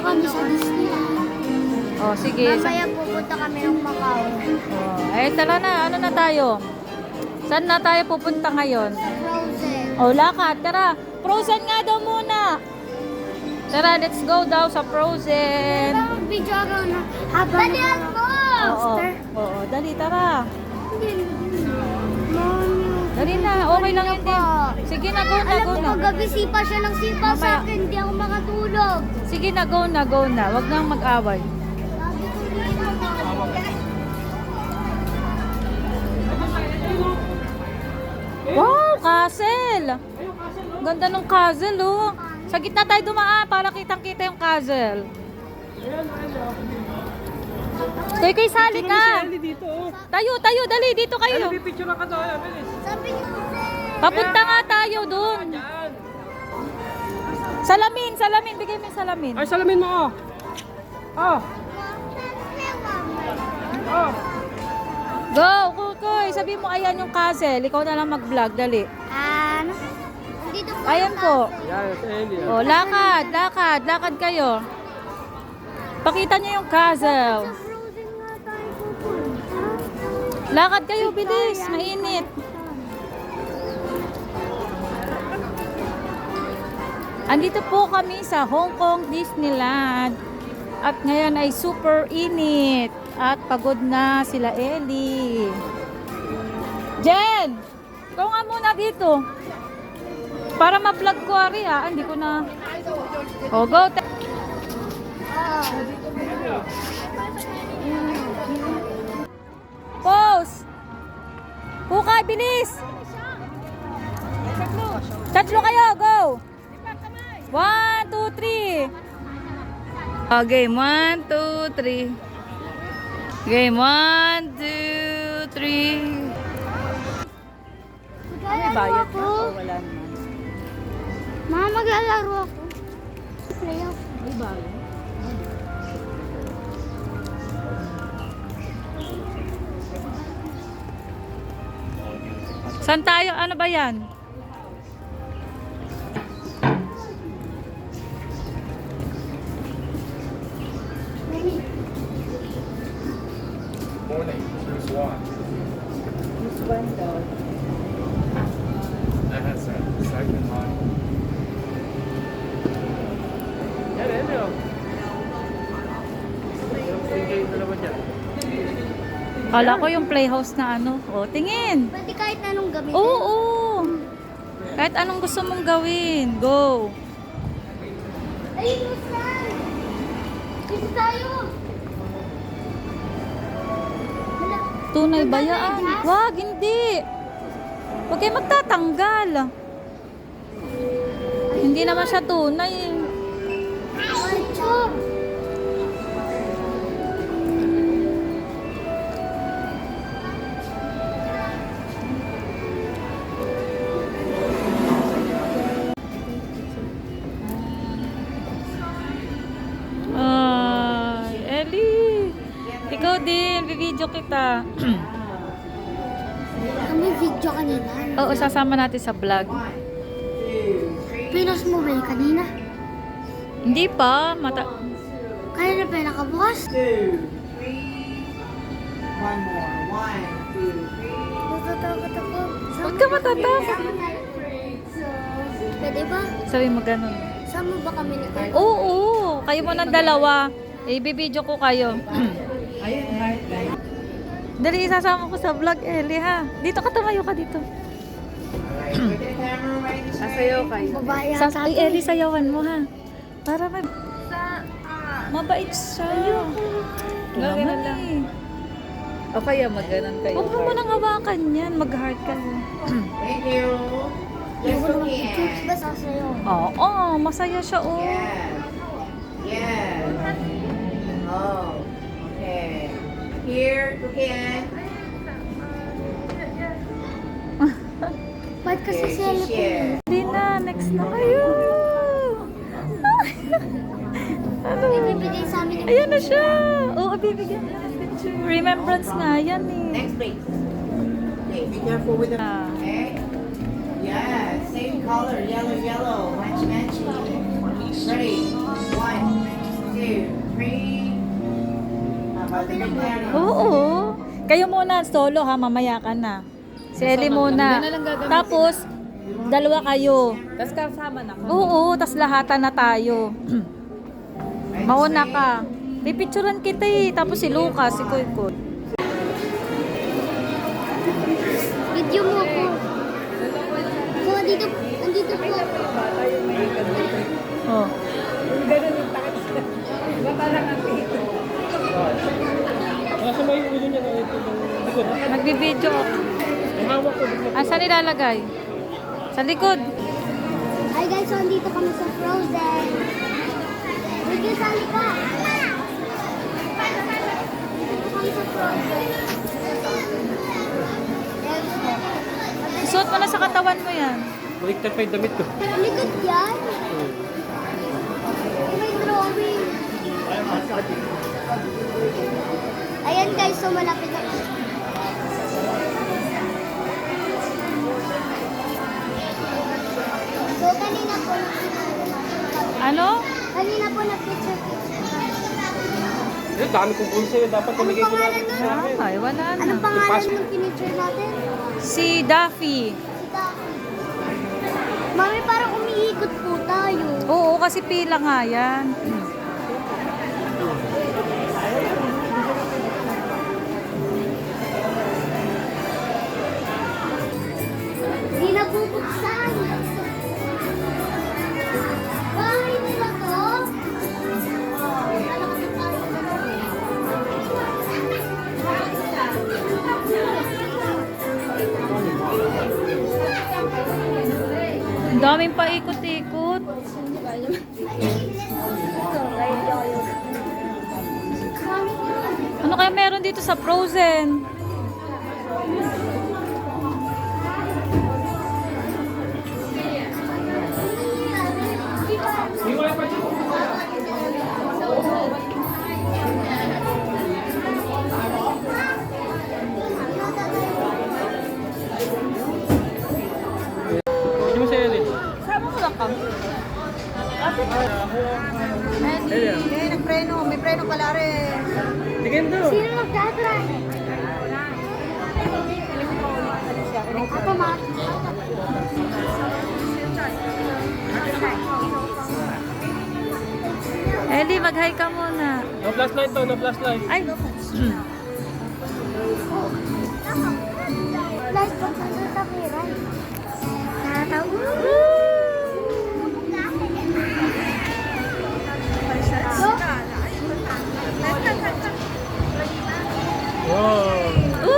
kami sa Disneyland. Oh, sige. Mamaya pupunta kami ng Macau. Oh, tara na. Ano na tayo? Saan na tayo pupunta ngayon? Frozen. Oh, lakad. Tara. Frozen nga daw muna. Tara, let's go daw sa Frozen. Video ako na habang dalihan mo! Oo. Oo, dali, tara. Dali na. Okay lang yun din. Sige na, go na, Alam go mo, na. kagabi sipa siya ng sipa sa Mamaya. akin. Hindi ako makatulog. Sige na, go na, go na. Huwag nang mag-away. Wow, castle! Ganda ng castle, oh. Sa gitna tayo dumaan para kitang-kita yung castle. Kay sali ka. Tayo, dali. Dito kayo. Picture ka daw, bilis. Sabi niyo kasi. Papunta nga tayo dun. Salamin. Bigay mo yung salamin. Ay, salamin mo, oh. Oh. Oh. Go, Kukoy. Sabi mo, ayan yung castle. Ikaw na lang mag-vlog. Dali. Ano? Dito po. Ayan po. Yan, si Ellie. O, lakad kayo. Pakita niyo yung castle. Sa Frozen nga tayo pupunta. Lakad kayo, bilis. Mainit. Andito po kami sa Hong Kong Disneyland. At ngayon ay super init. At pagod na sila Ellie. Jen! Ikaw nga muna dito. Para ma-vlog ko ari ha. Hindi ko na. O, go. Pose! Hukay, bilis! Tatlo kayo, go! 1, 2, 3. Game 1, 2, 3. Game 1, 2, 3. May bayad na o wala naman? Mama, maglalaro ako. Playoff. May bayad. Saan tayo? Ano ba yan? Morning, choose one. This one daw. That has a second line. Yan, Ellie, oh. Sige, ito naman dyan. Kala ko yung playhouse na ano. O, tingin. Pwede kahit anong gamitin. Oo. Kahit anong gusto mong gawin. Go. Ayun, saan? Dito tayo. Wala. Tunay ba yan? Wag, hindi. Huwag kayo magtatanggal. Hindi naman siya tunay. Ay, chop. Ay, Ellie. Ikaw din, bibidyo kita. Kami video kanina. Oo, sasama natin sa vlog. Pinos mo ba yung kanina? Hindi pa. Kaya na pa nakabukas? 2, 3. One more. 1, 2, 3. Natatakot ako. Huwag ka matatakot. Pwede ba? Sabi mo ganun. Sama ba kami ni Carl? Oo, kayo mo ng dalawa. Ibibidyo ko kayo. Ayun, heart light. Dali, isasama ko sa vlog, Ellie, ha? Dito ka, tumayo ka dito. Alright, put the camera right this way. Sasayaw kayo. Babae Ay, Ellie, sayawan mo, ha? Para mabait siya. Gawin na lang. O kaya mag-ganon kayo. Huwag mo nang hawakan yan. Mag-heart ka. Thank you. Let's go Chips in. ba sasayaw? Oo, masaya siya, oh. Yes. Yes. Oh, okay. Here, Tukin. Ba't kasi Okay, sila po? share. Hindi na, next na kayo. Ano? Ibibigay sa amin yung Ayan na siya. Oo, bibigyan na ng picture. Remembrance nga yan, eh. Next, please. Okay, be careful with the... Ah. Okay. Yes, same color, yellow, yellow. Match, matchy. Ready? 1, 2, Oo. Kayo muna solo ha, mamaya ka na. Si Ellie muna. Tapos, dalawa kayo. Tapos kasama na ka. Oo, tas lahatan na tayo. Mauna ka. Pipicturan kita eh. Tapos si Lucas, si Koy Koy. Video mo ako. So, nandito po. Oh. Ganun yung takot. Iba parang ang pito. Nasa may ulo niya na ito ng likod. Nagbibideo ako. Ang hawak ko. Ah, saan nilalagay? Sa likod. Hi guys, so nandito kami sa Frozen. Video sa halika. Nandito kami sa Frozen. Isuot mo na sa katawan mo yan. Baliktad pa yung damit ko. Ang likod yan. May drawing. Ayan guys, so malapit na. So kanina po, Ano? kanina po na picture. Eh, dami kong bulsa yun. Dapat Anong tumigay ko pangalan natin nun? sa akin. Ay, wala na. Anong pangalan ng pinicture natin? Si Daffy. Si Daphne. Mami, parang umiikot po tayo. Oo, kasi pila nga yan. Hindi nabubuksan. Bahay nila to? Ang daming paikot-ikot. Ano kaya meron dito sa Frozen? Hindi mo sa Ellie. Sama ko lang kami. Ellie. Nagpreno. May preno pala rin. Tingin doon. Sino nagdadrive? Ako, ma. Ellie, mag-hi ka muna. No flashlight to, no flashlight. Ay, Light pa sa sakiran. Nakatawa. Wow. Woo!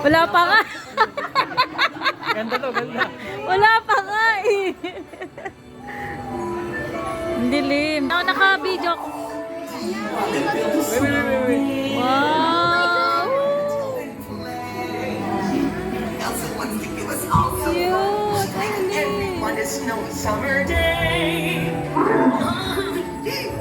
Wala pa nga. Ganda to, ganda. Wala pa nga eh. Ang dilim. Ako naka-video ko. Wait. Wow! Cute! On a snowy summer day.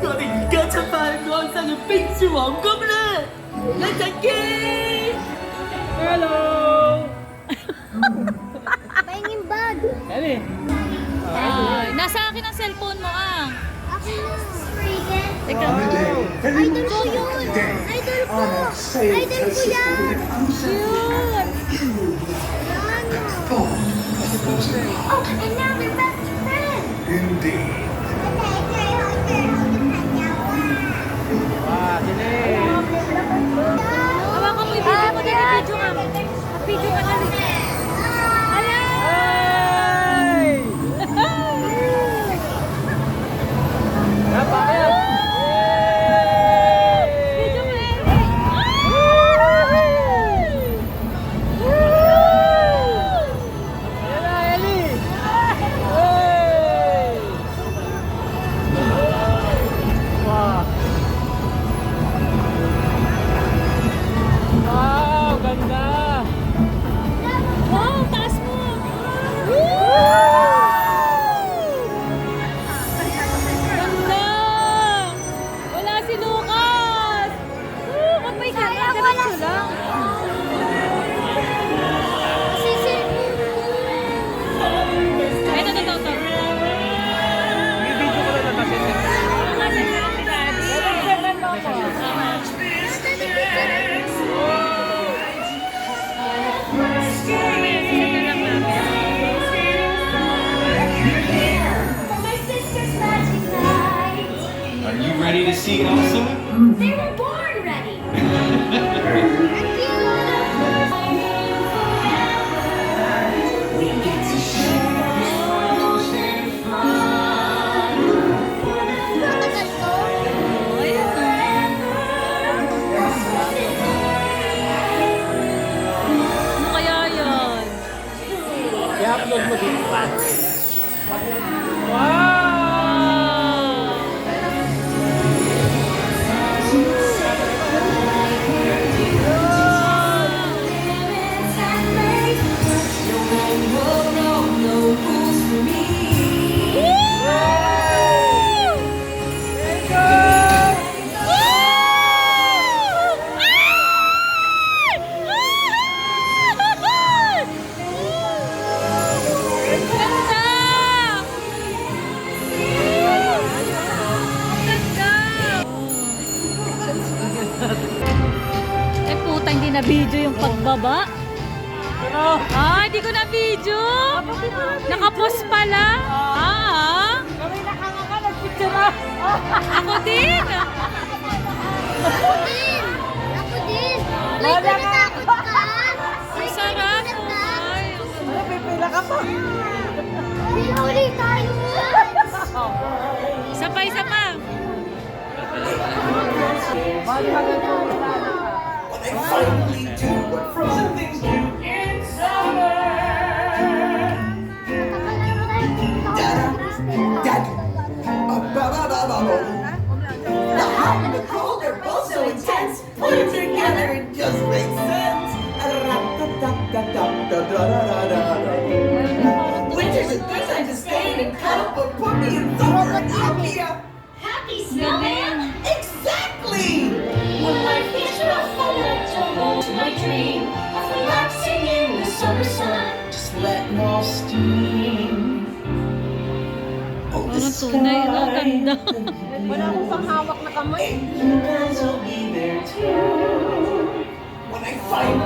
我哋而家出發去安生嘅冰雪皇宮啦！一陣見。 Hello! Pahingin bag. Ellie. Ay, nasa akin ang cellphone mo ah. Ako na. Sige. Teka. Idol ko yun. Idol ko. Idol ko yan. Cute! Oh, and now we're best friends. Indeed. Ah, sini. Hawakan mo, i-video mo din, i-video ka. Mag-video ka na rin. Hey! Napakayat! Video mo, Ellie. Ayan na, Ellie! Hey! ready to sing also? They were born ready. Ano kaya yun? I-upload mo dito pa. Wow! Eh puta, hindi na video yung pagbaba. Ah, hindi ko na video. Nakapost pala. Ah, Kami nakanga ka, nagpicture na. ako din. Ako din! Ako din! May tinatakot ka? Ang sarap. Ay, Ano, pipila ka pa. Pinuli tayo! isa pa, isa pa. Bali hanggang tulo na. The hot and the cold, they're both so intense. Put them together, it just makes sense. Winter's a good time to stay and cuddle, but put me in summer and I'll be a happy snowman. Exactly! When life gets rough, I like to hold my dream of relaxing in the summer sun. Just letting off steam. Oh, the Parang tunay, no? sky. Ganda. Wala akong panghawak na kamay. You guys will be there too. When I find